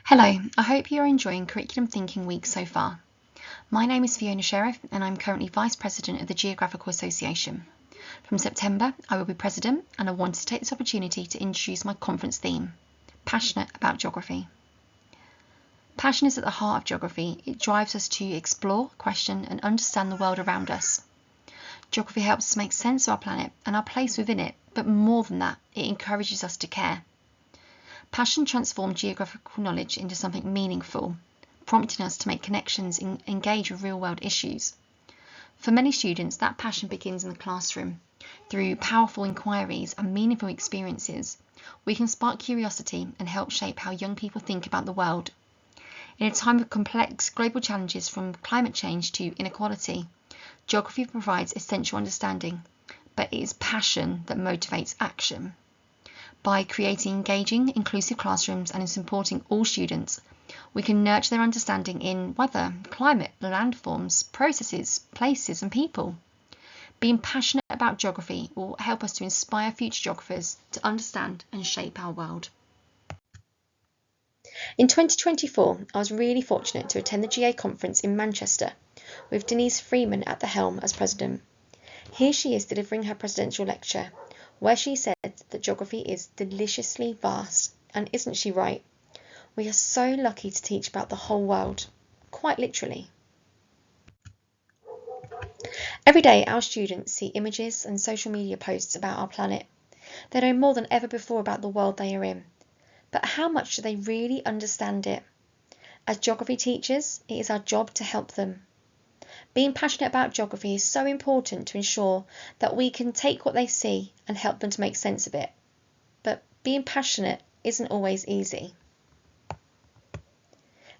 Hello, I hope you're enjoying Curriculum Thinking Week so far. My name is Fiona and I'm currently Vice President of the Geographical Association. From September, I will be President, and I wanted to take this opportunity to introduce my conference theme, Passionate about Geography. Passion is at the heart of geography. It drives us to explore, question and understand the world around us. Geography helps us make sense of our planet and our place within it, but more than that, it encourages us to care. Passion transforms geographical knowledge into something meaningful, prompting us to make connections and engage with real-world issues. For many students, that passion begins in the classroom. Through powerful inquiries and meaningful experiences, we can spark curiosity and help shape how young people think about the world. In a time of complex global challenges from climate change to inequality, geography provides essential understanding, but it is passion that motivates action. By creating engaging, inclusive classrooms and in supporting all students, we can nurture their understanding in weather, climate, landforms, processes, places and people. Being passionate about geography will help us to inspire future geographers to understand and shape our world. In 2024, I was really fortunate to attend the GA conference in Manchester with Denise Freeman at the helm as president. Here she is delivering her presidential lecture, where she said that geography is deliciously vast, and isn't she right? We are so lucky to teach about the whole world, quite literally. Every day our students see images and social media posts about our planet. They know more than ever before about the world they are in. But how much do they really understand it? As geography teachers, it is our job to help them. Being passionate about geography is so important to ensure that we can take what they see and help them to make sense of it. But being passionate isn't always easy.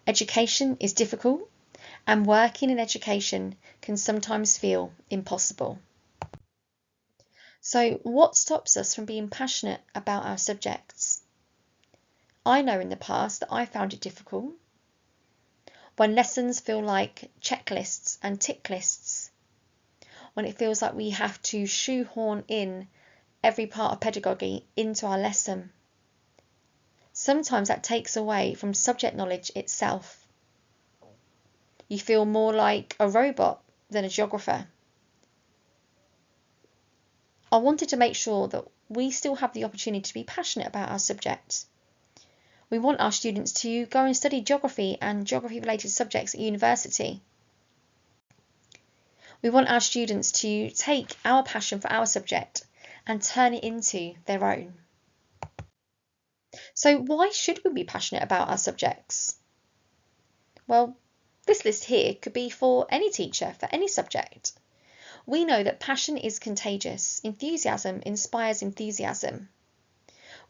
Education is difficult, and working in education can sometimes feel impossible. So, what stops us from being passionate about our subjects? I know in the past that I found it difficult. When lessons feel like checklists and tick lists, when it feels like we have to shoehorn in every part of pedagogy into our lesson. Sometimes that takes away from subject knowledge itself. You feel more like a robot than a geographer. I wanted to make sure that we still have the opportunity to be passionate about our subject. We want our students to go and study geography and geography-related subjects at university. We want our students to take our passion for our subject and turn it into their own. So why should we be passionate about our subjects? Well, this list here could be for any teacher, for any subject. We know that passion is contagious. Enthusiasm inspires enthusiasm.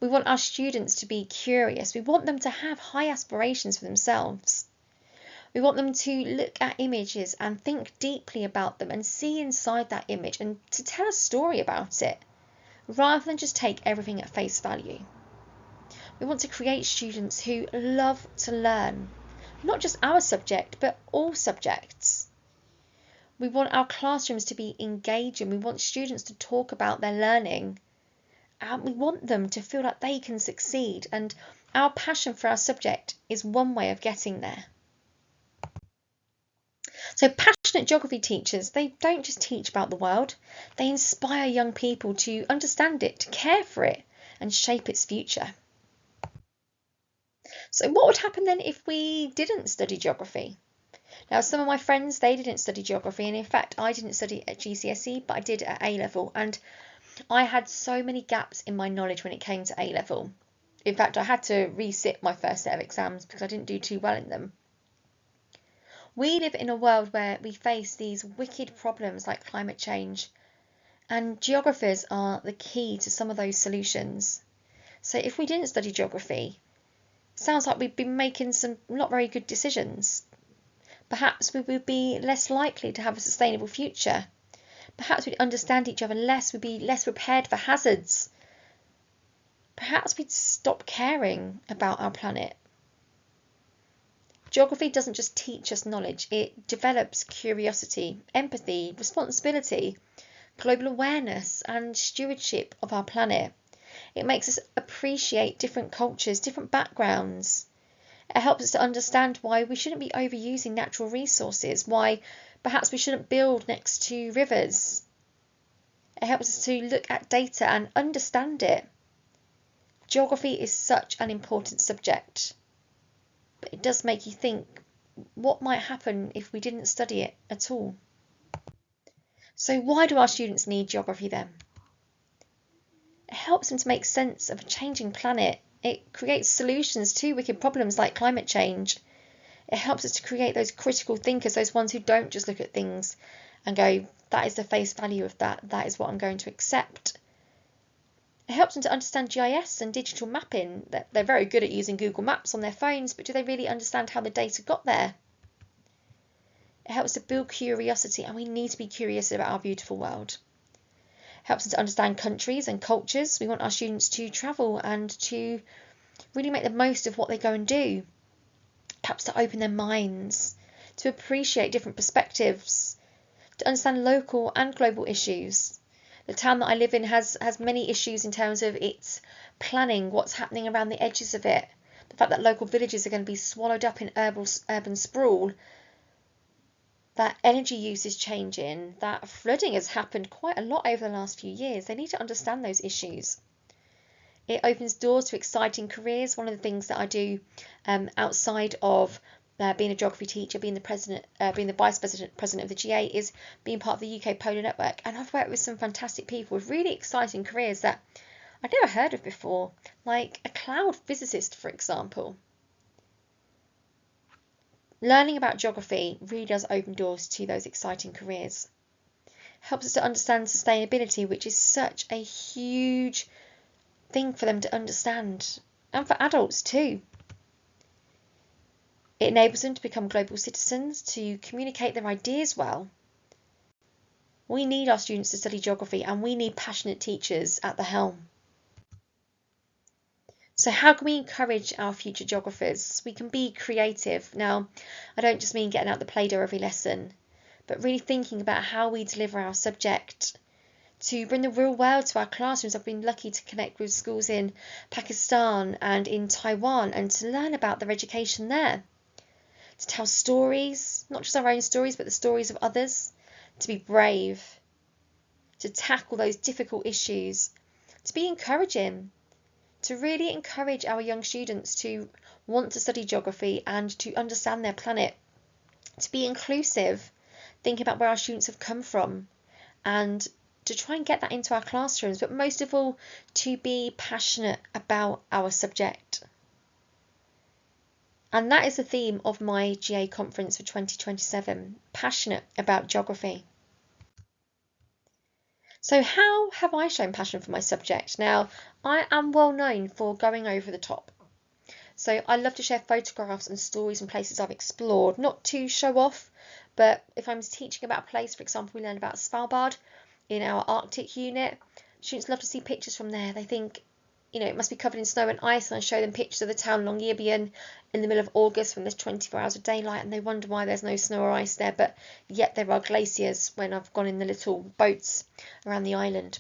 We want our students to be curious. We want them to have high aspirations for themselves. We want them to look at images and think deeply about them and see inside that image and to tell a story about it, rather than just take everything at face value. We want to create students who love to learn, not just our subject, but all subjects. We want our classrooms to be engaging. We want students to talk about their learning. And we want them to feel like they can succeed. And our passion for our subject is one way of getting there. So passionate geography teachers, they don't just teach about the world. They inspire young people to understand it, to care for it, and shape its future. So what would happen then if we didn't study geography? Now, some of my friends, they didn't study geography, and in fact, I didn't study at GCSE, but I did at A-level, and I had so many gaps in my knowledge when it came to A-level. In fact, I had to resit my first set of exams because I didn't do too well in them. We live in a world where we face these wicked problems like climate change, and geographers are the key to some of those solutions. So if we didn't study geography, it sounds like we'd be making some not very good decisions. Perhaps we would be less likely to have a sustainable future. Perhaps we'd understand each other less, we'd be less prepared for hazards. Perhaps we'd stop caring about our planet. Geography doesn't just teach us knowledge, it develops curiosity, empathy, responsibility, global awareness and stewardship of our planet. It makes us appreciate different cultures, different backgrounds. It helps us to understand why we shouldn't be overusing natural resources, why perhaps we shouldn't build next to rivers. It helps us to look at data and understand it. Geography is such an important subject, but it does make you think, what might happen if we didn't study it at all? So why do our students need geography then? It helps them to make sense of a changing planet. It creates solutions to wicked problems like climate change. It helps us to create those critical thinkers, those ones who don't just look at things and go, that is the face value of that, that is what I'm going to accept. It helps them to understand GIS and digital mapping. They're very good at using Google Maps on their phones, but do they really understand how the data got there? It helps to build curiosity, and we need to be curious about our beautiful world. It helps them to understand countries and cultures. We want our students to travel and to really make the most of what they go and do. It helps to open their minds, to appreciate different perspectives, to understand local and global issues. The town that I live in has many issues in terms of its planning, what's happening around the edges of it, the fact that local villages are going to be swallowed up in urban sprawl, that energy use is changing, that flooding has happened quite a lot over the last few years. They need to understand those issues. It opens doors to exciting careers. One of the things that I do outside of being a geography teacher, being the vice president of the GA, is being part of the UK Polar Network. And I've worked with some fantastic people with really exciting careers that I'd never heard of before, like a cloud physicist, for example. Learning about geography really does open doors to those exciting careers. It helps us to understand sustainability, which is such a huge thing for them to understand, and for adults too. It enables them to become global citizens, to communicate their ideas well. We need our students to study geography, and we need passionate teachers at the helm. So how can we encourage our future geographers? We can be creative. Now, I don't just mean getting out the Play-Doh every lesson, but really thinking about how we deliver our subject, to bring the real world to our classrooms. I've been lucky to connect with schools in Pakistan and in Taiwan and to learn about their education there. To tell stories, not just our own stories, but the stories of others. To be brave. To tackle those difficult issues. To be encouraging. To really encourage our young students to want to study geography and to understand their planet. To be inclusive, thinking about where our students have come from, and to try and get that into our classrooms, but most of all, to be passionate about our subject. And that is the theme of my GA conference for 2027, passionate about geography. So how have I shown passion for my subject? Now, I am well known for going over the top. So I love to share photographs and stories and places I've explored, not to show off, but if I'm teaching about a place, for example, we learned about Svalbard in our Arctic unit. Students love to see pictures from there. They think, it must be covered in snow and ice, and I show them pictures of the town Longyearbyen in the middle of August when there's 24 hours of daylight, and they wonder why there's no snow or ice there, but yet there are glaciers when I've gone in the little boats around the island.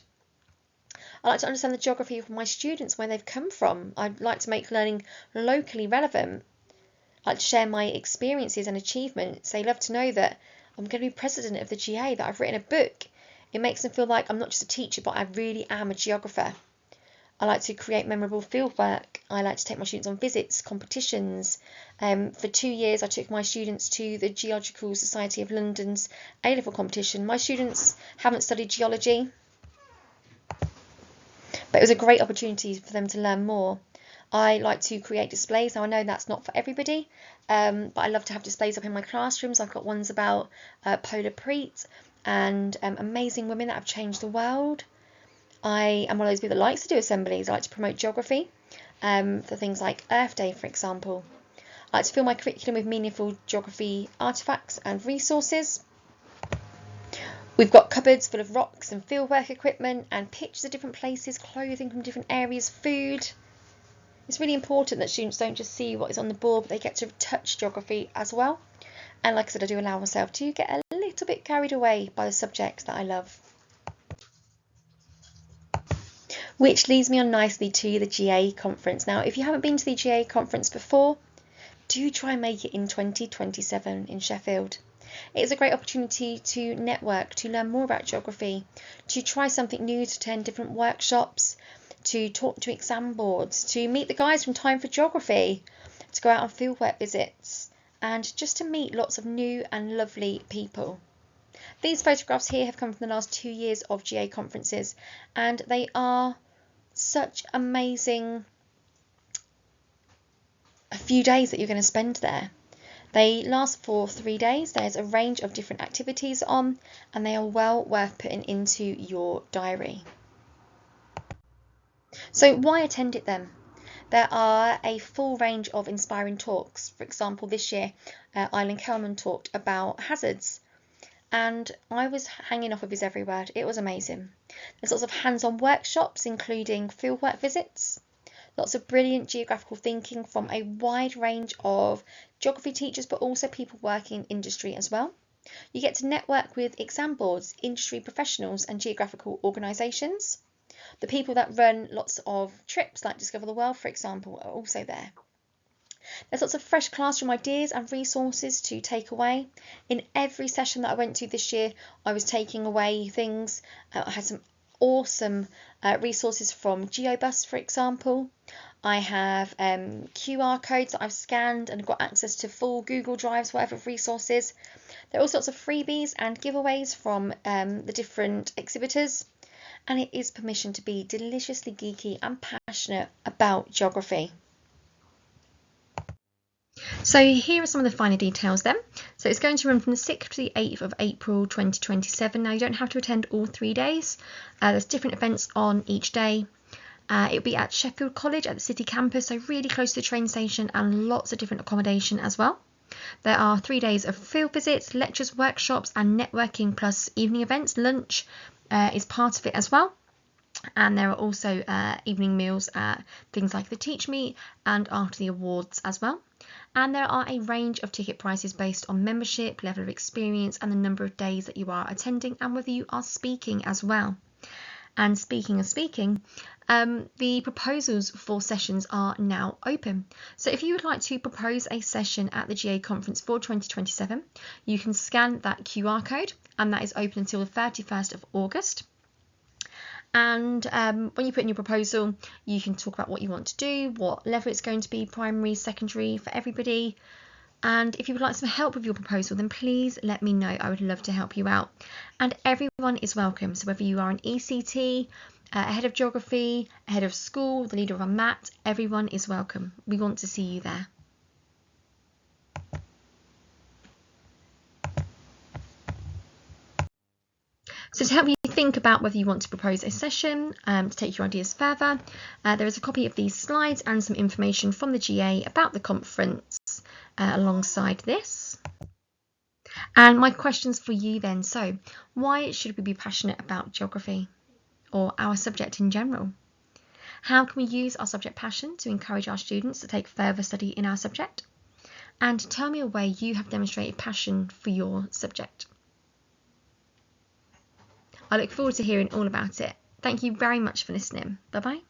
I like to understand the geography of my students, where they've come from. I'd like to make learning locally relevant. I like to share my experiences and achievements. They love to know that I'm going to be president of the GA, that I've written a book. It makes them feel like I'm not just a teacher, but I really am a geographer. I like to create memorable fieldwork. I like to take my students on visits, competitions. For 2 years, I took my students to the Geological Society of London's A-level competition. My students haven't studied geology, but it was a great opportunity for them to learn more. I like to create displays. Now, I know that's not for everybody, but I love to have displays up in my classrooms. I've got ones about polar preat and amazing women that have changed the world. I am one of those people that likes to do assemblies. I like to promote geography for things like Earth Day, for example. I like to fill my curriculum with meaningful geography artefacts and resources. We've got cupboards full of rocks and fieldwork equipment and pictures of different places, clothing from different areas, food. It's really important that students don't just see what is on the board, but they get to touch geography as well. And like I said, I do allow myself to get a little bit carried away by the subject that I love. Which leads me on nicely to the GA conference. Now, if you haven't been to the GA conference before, do try and make it in 2027 in Sheffield. It is a great opportunity to network, to learn more about geography, to try something new, to attend different workshops, to talk to exam boards, to meet the guys from Time for Geography, to go out on fieldwork visits, and just to meet lots of new and lovely people. These photographs here have come from the last 2 years of GA conferences, and they are such amazing a few days that you're going to spend there. They last for 3 days. There's a range of different activities on, and they are well worth putting into your diary. So why attend it then? There are a full range of inspiring talks. For example, this year, Ilan Kelman talked about hazards, and I was hanging off of his every word. It was amazing. There's lots of hands-on workshops, including fieldwork visits, lots of brilliant geographical thinking from a wide range of geography teachers, but also people working in industry as well. You get to network with exam boards, industry professionals and geographical organisations. The people that run lots of trips like Discover the World, for example, are also there. There's lots of fresh classroom ideas and resources to take away. In every session that I went to this year, I was taking away things. I had some awesome resources from GeoBus, for example. I have QR codes that I've scanned and got access to full Google Drives, whatever resources. There are all sorts of freebies and giveaways from the different exhibitors. And it is permission to be deliciously geeky and passionate about geography. So here are some of the finer details then. So it's going to run from the 6th to the 8th of April 2027. Now you don't have to attend all 3 days. There's different events on each day. It'll be at Sheffield College at the city campus, so really close to the train station, and lots of different accommodation as well. There are 3 days of field visits, lectures, workshops and networking, plus evening events. Lunch is part of it as well. And there are also evening meals at things like the Teach Meet and after the awards as well. And there are a range of ticket prices based on membership, level of experience and the number of days that you are attending and whether you are speaking as well. And speaking of speaking, the proposals for sessions are now open. So if you would like to propose a session at the GA conference for 2027, you can scan that QR code, and that is open until the 31st of August. And when you put in your proposal, you can talk about what you want to do, what level it's going to be, primary, secondary, for everybody. And if you would like some help with your proposal, then please let me know. I would love to help you out. And everyone is welcome. So whether you are an ECT, a head of geography, a head of school, the leader of a MAT, everyone is welcome. We want to see you there. So to help you think about whether you want to propose a session to take your ideas further, there is a copy of these slides and some information from the GA about the conference alongside this. And my questions for you then. So why should we be passionate about geography or our subject in general? How can we use our subject passion to encourage our students to take further study in our subject? And tell me a way you have demonstrated passion for your subject. I look forward to hearing all about it. Thank you very much for listening. Bye bye.